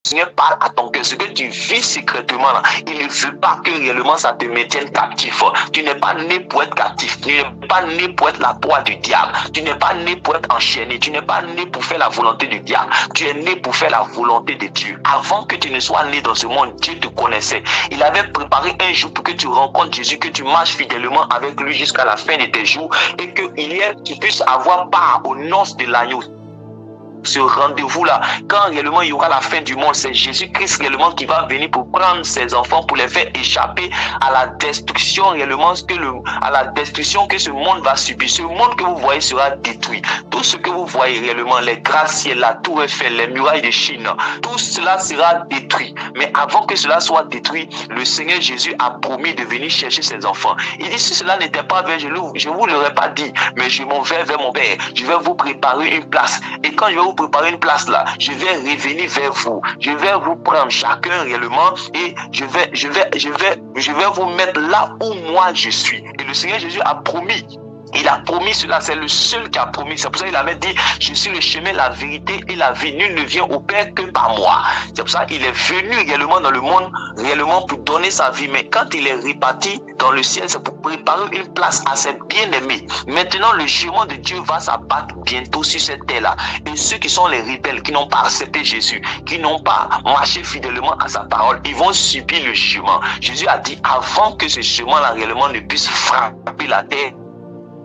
Seigneur parle à ton cœur, ce que tu vis secrètement là, il ne veut pas que réellement ça te maintienne captif. Tu n'es pas né pour être captif, tu n'es pas né pour être la proie du diable, tu n'es pas né pour être enchaîné, tu n'es pas né pour faire la volonté du diable, tu es né pour faire la volonté de Dieu. Avant que tu ne sois né dans ce monde, Dieu te connaissait. Il avait préparé un jour pour que tu rencontres Jésus, que tu marches fidèlement avec lui jusqu'à la fin de tes jours et que tu puisses avoir part aux noces de l'agneau. Ce rendez-vous-là, quand réellement il y aura la fin du monde, c'est Jésus-Christ réellement qui va venir pour prendre ses enfants, pour les faire échapper à la destruction réellement, à la destruction que ce monde va subir. Ce monde que vous voyez sera détruit. Tout ce que vous voyez réellement, les gratte-ciels, la tour Eiffel, les murailles de Chine, tout cela sera détruit. Mais avant que cela soit détruit, le Seigneur Jésus a promis de venir chercher ses enfants. Il dit, si cela n'était pas vrai, je ne vous l'aurais pas dit, mais je m'en vais vers mon Père. Je vais vous préparer une place. Et quand je vais vous préparer une place là, je vais revenir vers vous. Je vais vous prendre chacun réellement et je vais vous mettre là où moi je suis. Et le Seigneur Jésus a promis. Il a promis cela, c'est le seul qui a promis. C'est pour ça qu'il avait dit, je suis le chemin, la vérité et la vie. Nul ne vient au Père que par moi. C'est pour ça qu'il est venu réellement dans le monde, réellement pour donner sa vie. Mais quand il est reparti dans le ciel, c'est pour préparer une place à ses bien-aimés. Maintenant, le jugement de Dieu va s'abattre bientôt sur cette terre-là. Et ceux qui sont les rebelles, qui n'ont pas accepté Jésus, qui n'ont pas marché fidèlement à sa parole, ils vont subir le jugement. Jésus a dit, avant que ce jugement-là réellement ne puisse frapper la terre,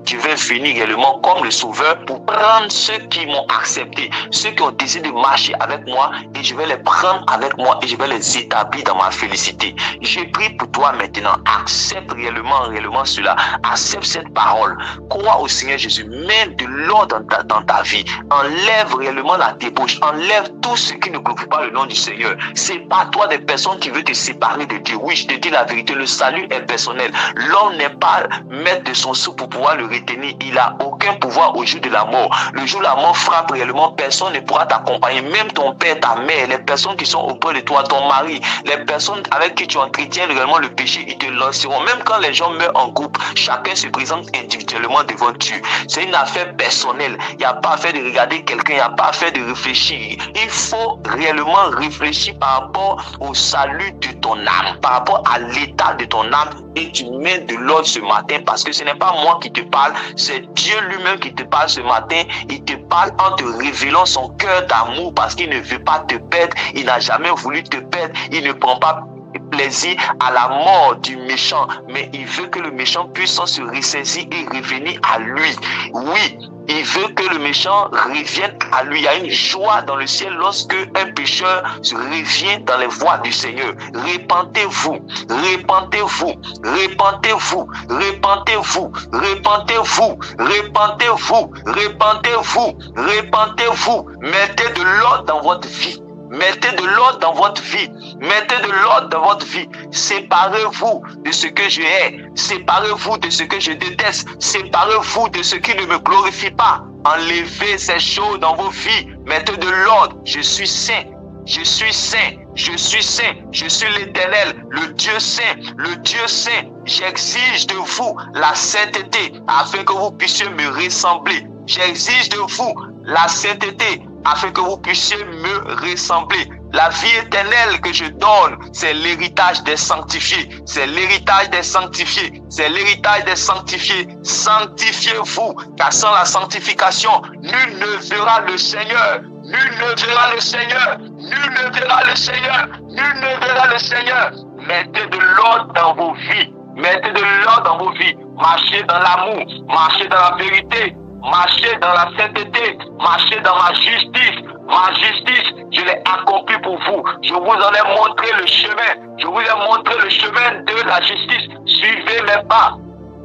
je vais venir réellement comme le sauveur pour prendre ceux qui m'ont accepté, ceux qui ont décidé de marcher avec moi et je vais les prendre avec moi et je vais les établir dans ma félicité. Je prie pour toi maintenant, accepte réellement cela, accepte cette parole, crois au Seigneur Jésus, mets de l'ordre dans ta vie, enlève réellement la débauche, enlève tout ce qui ne glorifie pas le nom du Seigneur. C'est pas toi des personnes qui veulent te séparer de Dieu. Oui, je te dis la vérité, le salut est personnel. L'homme n'est pas maître de son sou pour pouvoir le retenir, il n'a aucun pouvoir au jour de la mort. Le jour où la mort frappe réellement, personne ne pourra t'accompagner, même ton père, ta mère, les personnes qui sont auprès de toi, ton mari, les personnes avec qui tu entretiens réellement le péché, ils te lanceront. Même quand les gens meurent en groupe, chacun se présente individuellement devant Dieu. C'est une affaire personnelle. Il n'y a pas à faire de regarder quelqu'un, il n'y a pas à faire de réfléchir. Il faut réellement réfléchir par rapport au salut de ton âme, par rapport à l'état de ton âme, et tu mets de l'ordre ce matin, parce que ce n'est pas moi qui te parle, c'est Dieu lui-même qui te parle ce matin. Il te parle en te révélant son cœur d'amour, parce qu'il ne veut pas te perdre, il n'a jamais voulu te perdre, il ne prend pas plaisir à la mort du méchant, mais il veut que le méchant puisse se ressaisir et revenir à lui. Oui, il veut que le méchant revienne à lui. Il y a une joie dans le ciel lorsque un pécheur se revient dans les voies du Seigneur. Repentez-vous, repentez-vous, repentez-vous, repentez-vous, repentez-vous, repentez-vous, repentez-vous, repentez-vous. Mettez de l'ordre dans votre vie. Mettez de l'ordre dans votre vie. Mettez de l'ordre dans votre vie. Séparez-vous de ce que je hais. Séparez-vous de ce que je déteste. Séparez-vous de ce qui ne me glorifie pas. Enlevez ces choses dans vos vies. Mettez de l'ordre. Je suis saint. Je suis saint. Je suis saint. Je suis l'Éternel, le Dieu saint. Le Dieu saint. J'exige de vous la sainteté afin que vous puissiez me ressembler. J'exige de vous la sainteté afin que vous puissiez me ressembler. La vie éternelle que je donne, c'est l'héritage des sanctifiés. C'est l'héritage des sanctifiés. C'est l'héritage des sanctifiés. Sanctifiez-vous, car sans la sanctification, nul ne verra le Seigneur. Nul ne verra le Seigneur. Nul ne verra le Seigneur. Nul ne verra le Seigneur. Mettez de l'ordre dans vos vies. Mettez de l'ordre dans vos vies. Marchez dans l'amour. Marchez dans la vérité. Marchez dans la sainteté, marchez dans ma justice. Ma justice, je l'ai accomplie pour vous. Je vous en ai montré le chemin. Je vous ai montré le chemin de la justice. Suivez mes pas.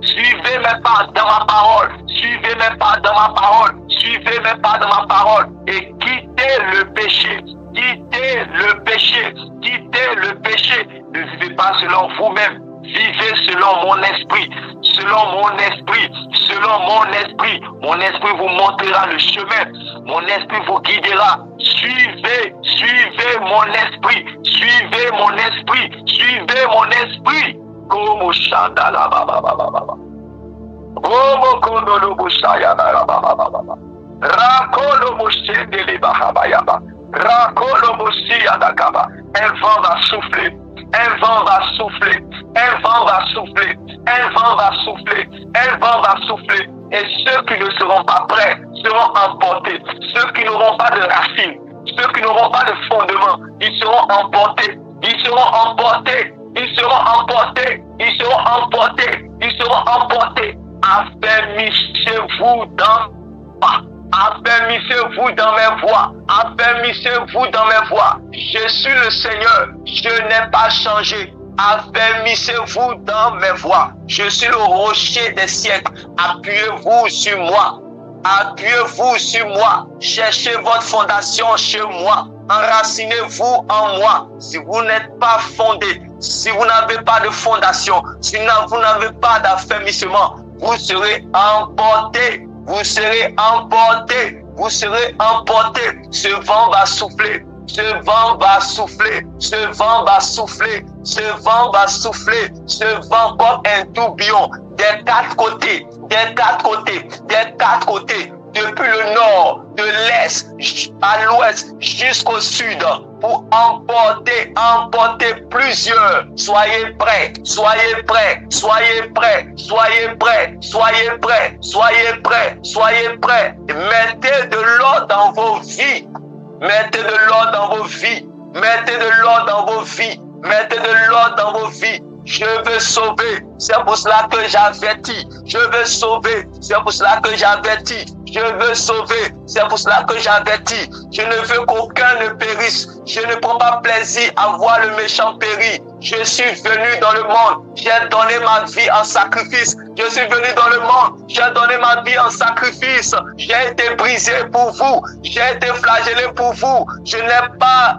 Suivez mes pas dans ma parole. Suivez mes pas dans ma parole. Suivez mes pas dans ma parole. Et quittez le péché. Quittez le péché. Quittez le péché. Ne vivez pas selon vous-même. Vivez selon mon esprit. Selon mon esprit. Selon mon esprit. Mon esprit vous montrera le chemin. Mon esprit vous guidera. Suivez, suivez mon esprit. Suivez mon esprit. Suivez mon esprit. Como Shandala Baba Baba Baba. Como Kondolo Bushaya Baba Baba Baba. Rakolo Mushendele Bahabayaba. Rakolobosi Adakaba. Un vent va souffler. Un vent va souffler. Un vent va souffler. Un vent va souffler. Un vent va souffler. Et ceux qui ne seront pas prêts seront emportés. Ceux qui n'auront pas de racines, ceux qui n'auront pas de fondement, ils seront emportés. Ils seront emportés. Ils seront emportés. Ils seront emportés. Ils seront emportés. Affermissez-vous dans Affermissez-vous dans mes voies. Affermissez-vous dans mes voies. Je suis le Seigneur. Je n'ai pas changé. Affermissez-vous dans mes voies. Je suis le rocher des siècles. Appuyez-vous sur moi. Appuyez-vous sur moi. Cherchez votre fondation chez moi. Enracinez-vous en moi. Si vous n'êtes pas fondé, si vous n'avez pas de fondation, si vous n'avez pas d'affermissement, vous serez emporté. Vous serez emporté. Vous serez emporté. Ce vent va souffler. Ce vent va souffler. Ce vent va souffler. Ce vent va souffler. Ce vent comme un tourbillon des quatre côtés. Des quatre côtés. Des quatre côtés. Depuis le nord, de l'est à l'ouest jusqu'au sud, pour emporter plusieurs. Soyez prêts, soyez prêts, soyez prêts, soyez prêts, soyez prêts, soyez prêts, soyez prêts. Mettez de l'ordre dans vos vies. Mettez de l'ordre dans vos vies. Mettez de l'ordre dans vos vies. Mettez de l'ordre dans vos vies. Je veux sauver. C'est pour cela que j'avertis. Je veux sauver. C'est pour cela que j'avertis. Je veux sauver. C'est pour cela que j'avertis. Je ne veux qu'aucun ne périsse. Je ne prends pas plaisir à voir le méchant périr. Je suis venu dans le monde. J'ai donné ma vie en sacrifice. Je suis venu dans le monde. J'ai donné ma vie en sacrifice. J'ai été brisé pour vous. J'ai été flagellé pour vous. Je n'ai pas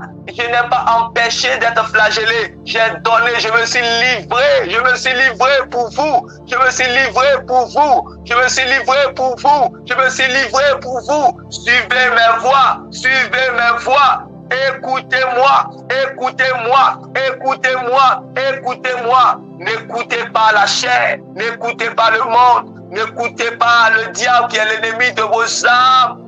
empêché d'être flagellé. J'ai donné, je me suis livré. Je me suis livré pour vous. Je me suis livré pour vous. Je me suis livré pour vous. Je me suis livré pour vous. Suivez mes voies. Suivez mes voies. Écoutez-moi, écoutez-moi, écoutez-moi, écoutez-moi. N'écoutez pas la chair, n'écoutez pas le monde, n'écoutez pas le diable qui est l'ennemi de vos âmes.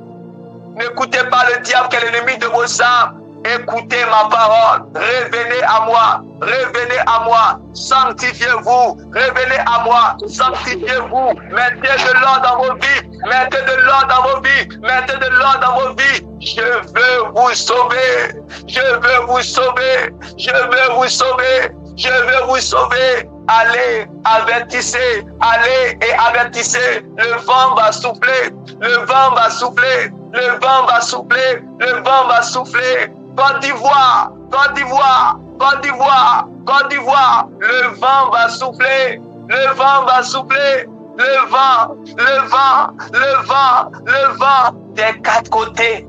N'écoutez pas le diable qui est l'ennemi de vos âmes. Écoutez ma parole, revenez à moi, revenez à moi, sanctifiez-vous, revenez à moi, sanctifiez-vous, mettez de l'ordre dans vos vies, mettez de l'ordre dans vos vies, mettez de l'ordre dans vos vies. Je veux vous sauver, je veux vous sauver, je veux vous sauver, je veux vous sauver. Allez, avertissez, allez et avertissez. Le vent va souffler, le vent va souffler, le vent va souffler, le vent va souffler. Côte d'Ivoire, Côte d'Ivoire, Côte d'Ivoire, Côte d'Ivoire, le vent va souffler, le vent va souffler, le vent, le vent, le vent, le vent, des quatre côtés,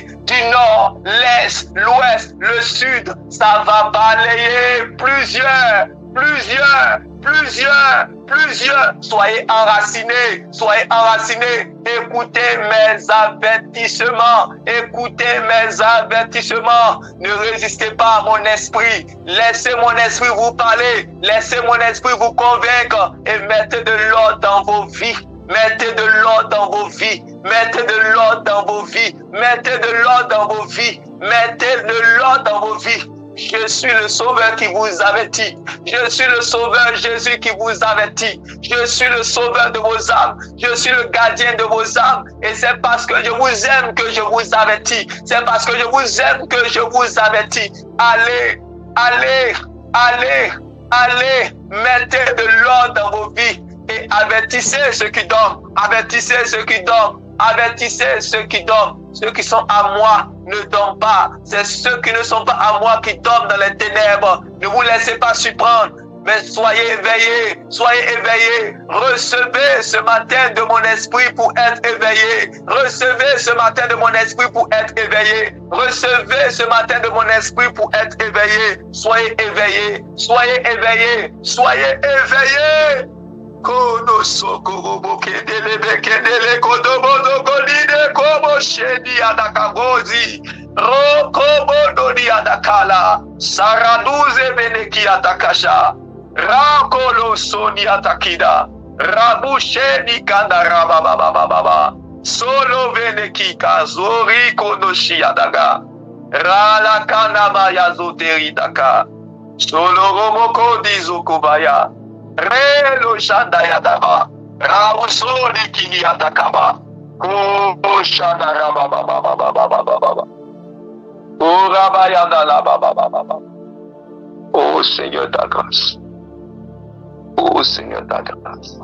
du nord, l'est, l'ouest, le sud, ça va balayer plusieurs. Soyez enracinés, écoutez mes avertissements, ne résistez pas à mon esprit, laissez mon esprit vous parler, laissez mon esprit vous convaincre et mettez de l'ordre dans vos vies. Mettez de l'ordre dans vos vies. Mettez de l'ordre dans vos vies. Mettez de l'ordre dans vos vies. Mettez de l'ordre dans vos vies. Je suis le sauveur qui vous avertit. Je suis le sauveur Jésus qui vous avertit. Je suis le sauveur de vos âmes. Je suis le gardien de vos âmes. Et c'est parce que je vous aime que je vous avertis. C'est parce que je vous aime que je vous avertis. Allez, allez, allez, allez. Mettez de l'ordre dans vos vies. Et avertissez ceux qui dorment. Avertissez ceux qui dorment. Avertissez ceux qui dorment. Ceux qui sont à moi ne dorment pas. C'est ceux qui ne sont pas à moi qui dorment dans les ténèbres. Ne vous laissez pas surprendre. Mais soyez éveillés. Soyez éveillés. Recevez ce matin de mon esprit pour être éveillé. Recevez ce matin de mon esprit pour être éveillé. Recevez ce matin de mon esprit pour être éveillé. Soyez éveillés. Soyez éveillés. Soyez éveillés. Kono sokorobo kedele kedele kodobodo kodide kobo shedi adakagozi rokobodo di adakala saraduze beneki atakasha rakolo soni atakida rabu shedi kanda rababa Solo venekika zori konoshi yadaga. Rala kanama yazoteri daka. Solo romoko dizokobaya. Relo shanda yadaba. Rausoli kini yadakaba. Oh shanda rababa. Oh rabayanda la baba. Oh Seigneur ta grâce. Oh Seigneur ta grâce.